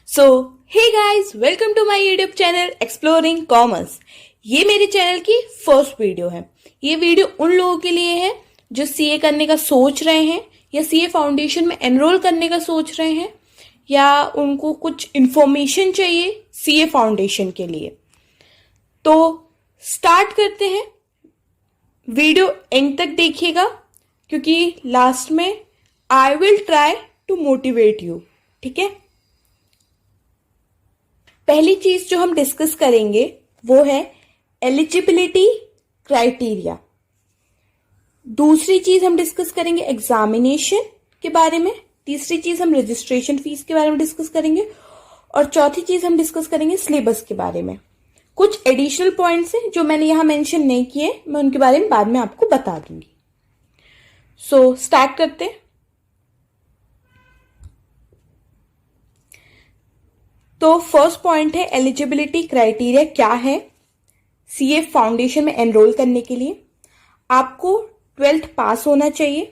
So hey guys, welcome to my YouTube channel exploring commerce. ये मेरे channel की first video है। ये वीडियो उन लोगों के लिए है जो सीए करने का सोच रहे हैं या सीए फाउंडेशन में एनरोल करने का सोच रहे हैं या उनको कुछ इन्फॉर्मेशन चाहिए सीए फाउंडेशन के लिए। तो स्टार्ट करते हैं। वीडियो एंड तक देखिएगा क्योंकि लास्ट में I will try to motivate you. ठीक है, पहली चीज जो हम डिस्कस करेंगे वो है एलिजिबिलिटी क्राइटेरिया। दूसरी चीज हम डिस्कस करेंगे एग्जामिनेशन के बारे में। तीसरी चीज हम रजिस्ट्रेशन फीस के बारे में डिस्कस करेंगे और चौथी चीज हम डिस्कस करेंगे सिलेबस के बारे में। कुछ एडिशनल पॉइंट्स हैं जो मैंने यहां मेंशन नहीं किए, मैं उनके बारे में बाद में आपको बता दूंगी। सो स्टार्ट करते हैं। तो फर्स्ट पॉइंट है एलिजिबिलिटी क्राइटेरिया। क्या है? सीए फाउंडेशन में एनरोल करने के लिए आपको 12th पास होना चाहिए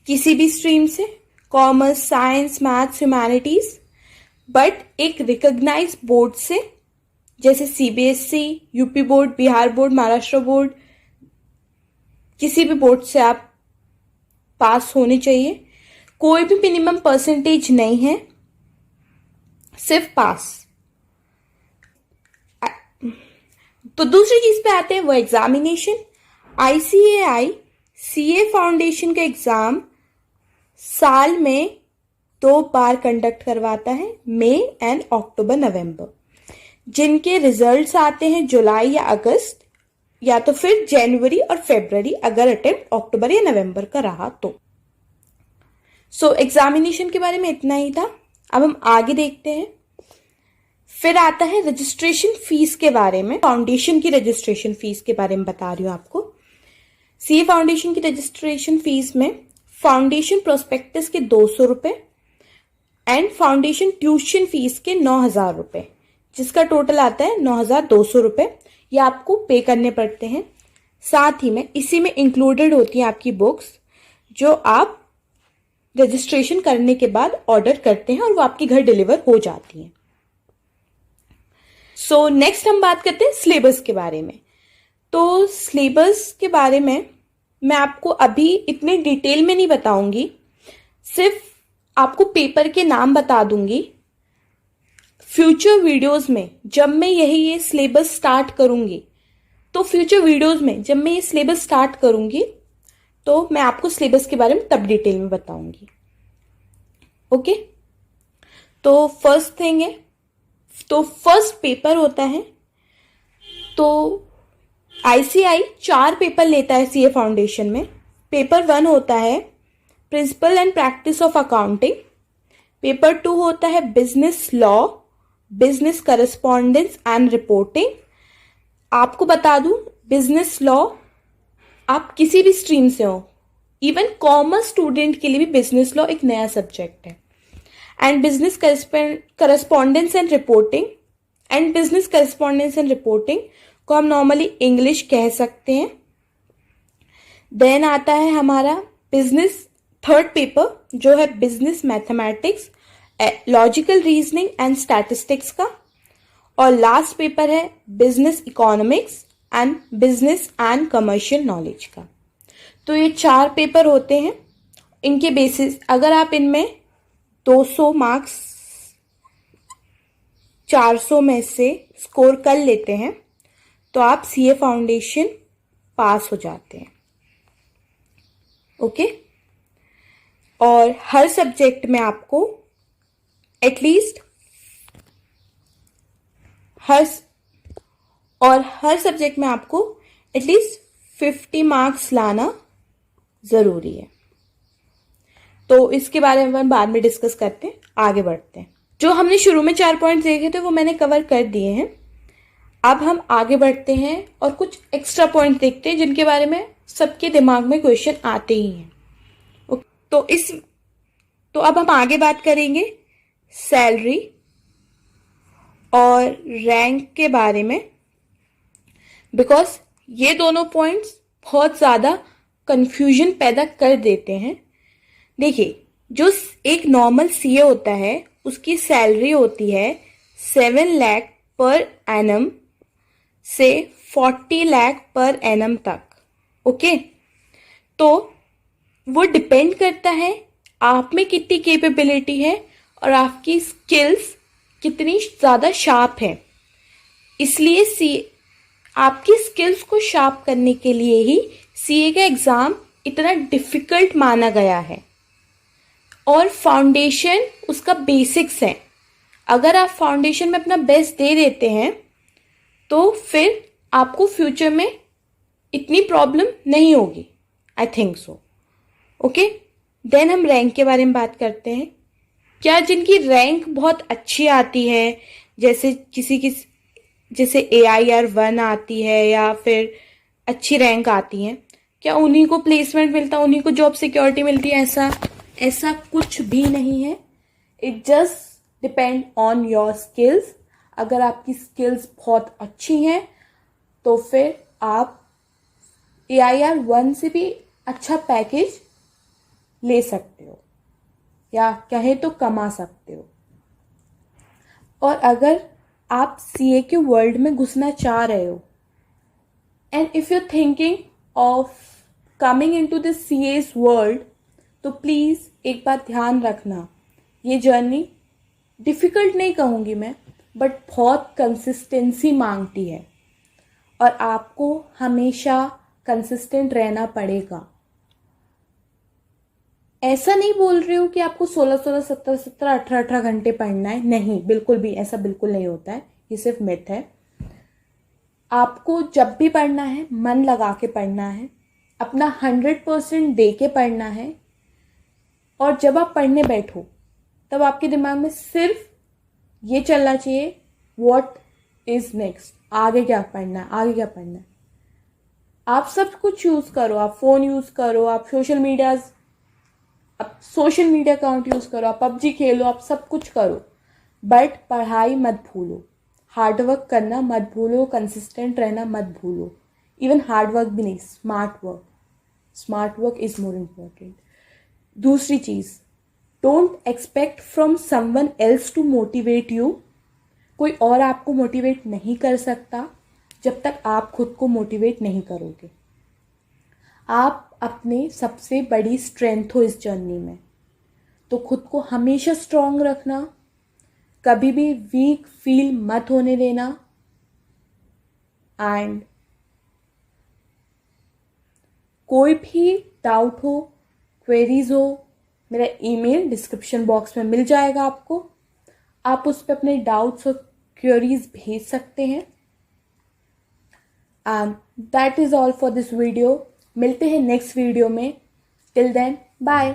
किसी भी स्ट्रीम से, commerce, science, maths, humanities, but एक रिकॉग्नाइज बोर्ड से, जैसे CBSE, UP board, Bihar board, Maharashtra board, किसी भी बोर्ड से आप पास होने चाहिए। कोई भी मिनिमम परसेंटेज नहीं है, सिर्फ पास। तो दूसरी चीज पे आते हैं, वो एग्जामिनेशन। आईसीएआई सीए फाउंडेशन का एग्जाम साल में 2 बार कंडक्ट करवाता है, मई एंड अक्टूबर, नवंबर। जिनके रिजल्ट्स आते हैं जुलाई या अगस्त, या तो फिर जनवरी और फरवरी अगर अटेम्प्ट अक्टूबर या नवंबर का रहा तो। सो एग्जामिनेशन के बारे में इतना ही था। अब हम आगे देखते हैं। फिर आता है रजिस्ट्रेशन फीस के बारे में। फाउंडेशन की रजिस्ट्रेशन फीस के बारे में बता रही हूं आपको। सीए फाउंडेशन की रजिस्ट्रेशन फीस में फाउंडेशन प्रोस्पेक्टस के 200 रुपए एंड फाउंडेशन ट्यूशन फीस के 9,000 रुपए, जिसका टोटल आता है 9,200 रुपए। ये आपको पे करने पड़ते हैं। साथ ही में इसी में इंक्लूडेड होती हैं आपकी बुक्स जो आप रजिस्ट्रेशन करने के बाद ऑर्डर करते हैं और वो आपके घर डिलीवर हो जाती हैं। सो नेक्स्ट हम बात करते हैं सिलेबस के बारे में। तो सिलेबस के बारे में मैं आपको अभी इतने डिटेल में नहीं बताऊंगी, सिर्फ आपको पेपर के नाम बता दूंगी। फ्यूचर वीडियोस में जब मैं ये सिलेबस स्टार्ट करूंगी, तो फ्यूचर वीडियोस में जब मैं ये सिलेबस स्टार्ट करूंगी तो मैं आपको सिलेबस के बारे में तब डिटेल में बताऊंगी। ओके, तो फर्स्ट थिंग है, तो फर्स्ट पेपर होता है। तो आईसीआई 4 पेपर लेता है सीए फाउंडेशन में। पेपर 1 होता है principle and practice of accounting. Paper 2 होता है business law, business correspondence and reporting. आपको बता दूं, बिजनेस लॉ आप किसी भी स्ट्रीम से हो, इवन कॉमर्स स्टूडेंट के लिए भी बिजनेस लॉ एक नया सब्जेक्ट है। And business correspondence and reporting, को हम नॉर्मली इंग्लिश कह सकते हैं। देन आता है हमारा बिजनेस थर्ड पेपर जो है business mathematics, logical reasoning and statistics का। और लास्ट पेपर है business economics and business and commercial knowledge का। तो ये 4 पेपर होते हैं। इनके बेसिस अगर आप इनमें 200 मार्क्स 400 में से स्कोर कर लेते हैं तो आप सीए फाउंडेशन पास हो जाते हैं। ओके, और हर सब्जेक्ट में आपको एटलीस्ट हर सब्जेक्ट में आपको एटलीस्ट 50 मार्क्स लाना जरूरी है। तो इसके बारे में हम बाद में डिस्कस करते हैं। आगे बढ़ते हैं। जो हमने शुरू में 4 पॉइंट देखे थे वो मैंने कवर कर दिए हैं। अब हम आगे बढ़ते हैं और कुछ एक्स्ट्रा पॉइंट देखते हैं जिनके बारे में सबके दिमाग में क्वेश्चन आते ही हैं। तो अब हम आगे बात करेंगे सैलरी और रैंक के बारे में, बिकॉज ये दोनों पॉइंट्स बहुत ज्यादा कंफ्यूजन पैदा कर देते हैं। देखिए, जो एक नॉर्मल सीए होता है उसकी सैलरी होती है 7 लाख पर एनम से 40 लाख पर एनम तक। ओके, तो वो डिपेंड करता है आप में कितनी कैपेबिलिटी है और आपकी स्किल्स कितनी ज़्यादा शार्प है। इसलिए आपकी स्किल्स को शार्प करने के लिए ही सीए का एग्ज़ाम इतना डिफ़िकल्ट माना गया है। और फाउंडेशन उसका बेसिक्स है। अगर आप फाउंडेशन में अपना बेस्ट दे देते हैं तो फिर आपको फ्यूचर में इतनी प्रॉब्लम नहीं होगी। I think so. Okay, then हम रैंक के बारे में बात करते हैं। क्या जिनकी रैंक बहुत अच्छी आती है, जैसे जैसे AIR-1 आती है या फिर अच्छी रैंक आती है, क्या उन्हीं को प्लेसमेंट मिलता है, उन्हीं को जॉब सिक्योरिटी मिलती है? ऐसा कुछ भी नहीं है। It just depend on your skills. अगर आपकी स्किल्स बहुत अच्छी हैं तो फिर आप AIR-1 से भी अच्छा पैकेज ले सकते हो या कहे तो कमा सकते हो। और अगर आप सीए के वर्ल्ड में घुसना चाह रहे हो and if you thinking of coming into the CS world, तो प्लीज़ एक बात ध्यान रखना, ये जर्नी डिफ़िकल्ट नहीं कहूँगी मैं, बट बहुत कंसिस्टेंसी मांगती है और आपको हमेशा कंसिस्टेंट रहना पड़ेगा। ऐसा नहीं बोल रही हूँ कि आपको 16-16, 17-17, 18-18 घंटे पढ़ना है, नहीं, बिल्कुल भी ऐसा बिल्कुल नहीं होता है, ये सिर्फ मिथ है। आपको जब भी पढ़ना है मन लगा के पढ़ना है, अपना 100% दे के पढ़ना है। और जब आप पढ़ने बैठो तब आपके दिमाग में सिर्फ ये चलना चाहिए, व्हाट इज नेक्स्ट, आगे क्या पढ़ना है, आगे क्या पढ़ना है। आप सब कुछ यूज़ करो, आप फ़ोन यूज़ करो, आप सोशल मीडिया अकाउंट यूज़ करो, आप PUBG खेलो, आप सब कुछ करो, बट पढ़ाई मत भूलो, हार्डवर्क करना मत भूलो, कंसिस्टेंट रहना मत भूलो। इवन हार्डवर्क भी नहीं, smart work is more important. दूसरी चीज़, don't expect from someone else to motivate you. कोई और आपको मोटिवेट नहीं कर सकता जब तक आप खुद को मोटिवेट नहीं करोगे। आप अपने सबसे बड़ी स्ट्रेंथ हो इस जर्नी में, तो खुद को हमेशा स्ट्रांग रखना, कभी भी वीक फील मत होने देना। एंड कोई भी डाउट हो, क्वेरीज हो, मेरा ईमेल डिस्क्रिप्शन बॉक्स में मिल जाएगा आपको, आप उस पर अपने डाउट्स और क्वेरीज भेज सकते हैं। And that is all for this video. मिलते हैं नेक्स्ट वीडियो में। Till then bye.